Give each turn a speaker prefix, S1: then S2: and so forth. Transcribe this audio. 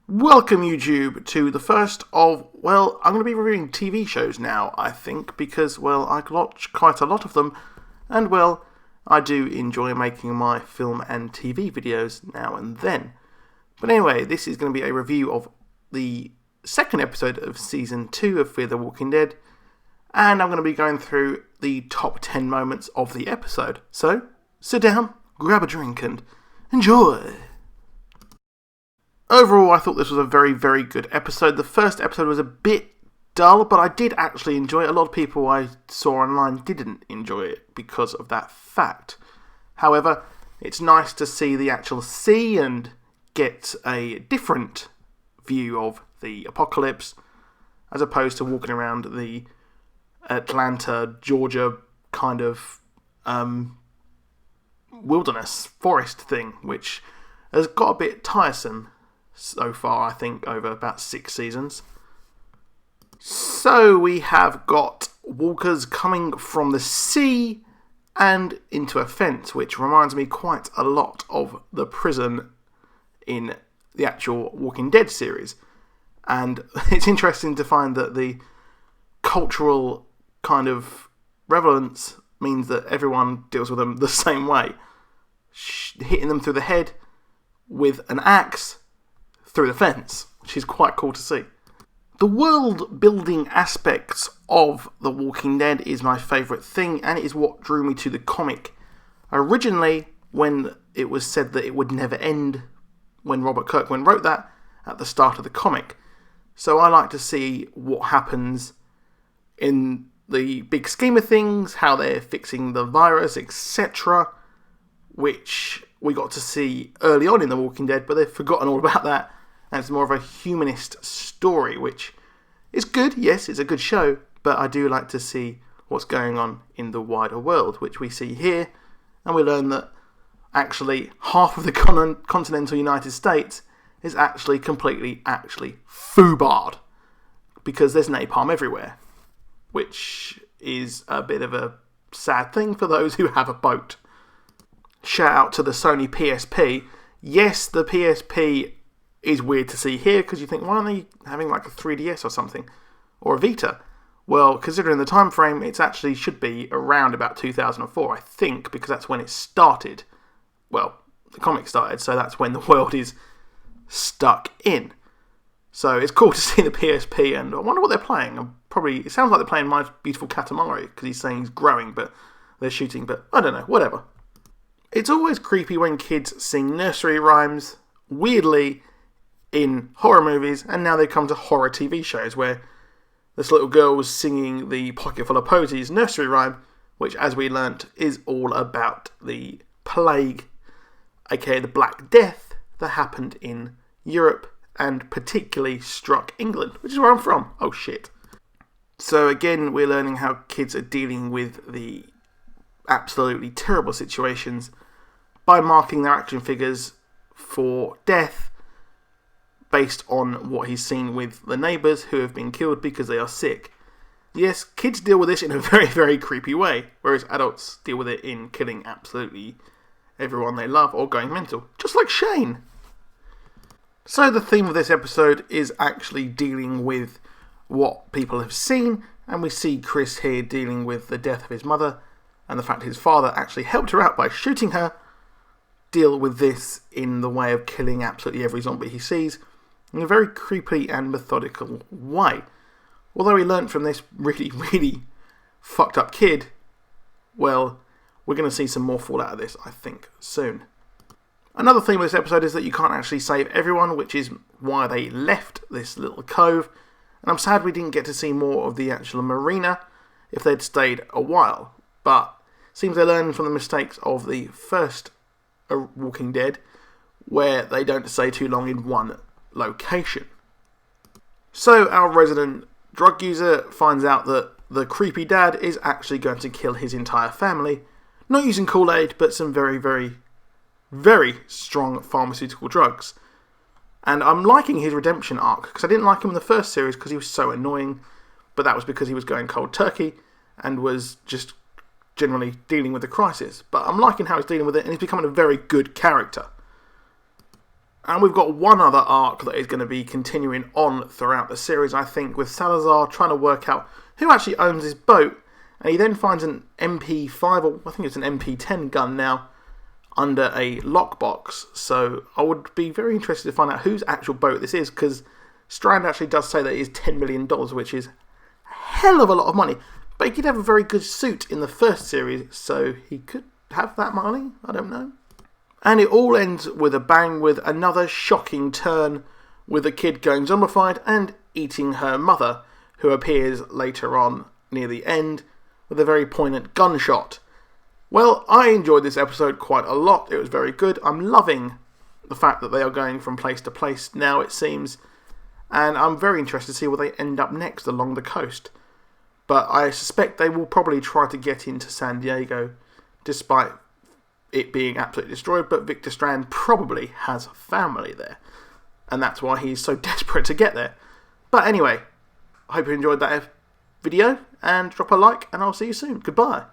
S1: Welcome YouTube to the first of, I'm going to be reviewing TV shows now, I think, because, I watch quite a lot of them, and, I do enjoy making my film and TV videos now and then. But anyway, this is going to be a review of the second episode of Season 2 of Fear the Walking Dead, and I'm going to be going through the top 10 moments of the episode. So, sit down, grab a drink, and enjoy! Overall, I thought this was a very, very good episode. The first episode was a bit dull, but I did actually enjoy it. A lot of people I saw online didn't enjoy it because of that fact. However, it's nice to see the actual sea and get a different view of the apocalypse, as opposed to walking around the Atlanta, Georgia kind of wilderness forest thing, which has got a bit tiresome so far, I think, over about 6 seasons. So we have got walkers coming from the sea and into a fence, which reminds me quite a lot of the prison in the actual Walking Dead series. And it's interesting to find that the cultural kind of relevance means that everyone deals with them the same way. Hitting them through the head with an axe through the fence, which is quite cool to see. The world building aspects of The Walking Dead is my favourite thing, and it is what drew me to the comic. Originally, when it was said that it would never end, when Robert Kirkman wrote that at the start of the comic. So I like to see what happens in the big scheme of things, how they're fixing the virus, etc., which we got to see early on in The Walking Dead, but they've forgotten all about that. And it's more of a humanist story, which is good. Yes, it's a good show, but I do like to see what's going on in the wider world, which we see here. And we learn that actually half of the continental United States is actually completely foobarred, because there's napalm everywhere, which is a bit of a sad thing for those who have a boat. Shout out to the Sony PSP. Yes, the PSP is weird to see here, because you think, why aren't they having like a 3DS or something, or a Vita? Well, considering the time frame, it actually should be around about 2004, I think, because that's when it started. Well, the comic started, so that's when the world is stuck in. So it's cool to see the PSP, and I wonder what they're playing. It sounds like they're playing My Beautiful Katamari, because he's saying he's growing, but they're shooting, but I don't know, whatever. It's always creepy when kids sing nursery rhymes, weirdly, in horror movies, and now they come to horror TV shows where this little girl was singing the Pocket Full of Posies nursery rhyme, which, as we learnt, is all about the plague, aka the Black Death, that happened in Europe and particularly struck England, which is where I'm from. Oh shit. So again, we're learning how kids are dealing with the absolutely terrible situations by marking their action figures for death, based on what he's seen with the neighbours who have been killed because they are sick. Yes, kids deal with this in a very, very creepy way, whereas adults deal with it in killing absolutely everyone they love or going mental, just like Shane. So the theme of this episode is actually dealing with what people have seen, and we see Chris here dealing with the death of his mother, and the fact his father actually helped her out by shooting her, deal with this in the way of killing absolutely every zombie he sees, in a very creepy and methodical way. Although he learnt from this really, really fucked up kid, we're going to see some more fall out of this, I think, soon. Another theme of this episode is that you can't actually save everyone, which is why they left this little cove. And I'm sad we didn't get to see more of the actual marina if they'd stayed a while. But it seems they learned from the mistakes of the first Walking Dead, where they don't stay too long in one location. So our resident drug user finds out that the creepy dad is actually going to kill his entire family, not using Kool-Aid, but some very, very, very strong pharmaceutical drugs. And I'm liking his redemption arc, because I didn't like him in the first series because he was so annoying, but that was because he was going cold turkey and was just generally dealing with the crisis. But I'm liking how he's dealing with it, and he's becoming a very good character. And we've got one other arc that is going to be continuing on throughout the series, I think, with Salazar trying to work out who actually owns his boat. And he then finds an MP5, or I think it's an MP10 gun now, under a lockbox. So I would be very interested to find out whose actual boat this is, because Strand actually does say that it is $10 million, which is a hell of a lot of money. But he could have a very good suit in the first series, so he could have that money. I don't know. And it all ends with a bang, with another shocking turn, with a kid going zombified and eating her mother, who appears later on near the end with a very poignant gunshot. Well, I enjoyed this episode quite a lot. It was very good. I'm loving the fact that they are going from place to place now, it seems. And I'm very interested to see where they end up next along the coast. But I suspect they will probably try to get into San Diego, despite it being absolutely destroyed. But Victor Strand probably has family there, and that's why he's so desperate to get there. But anyway, I hope you enjoyed that video, and drop a like, and I'll see you soon. Goodbye.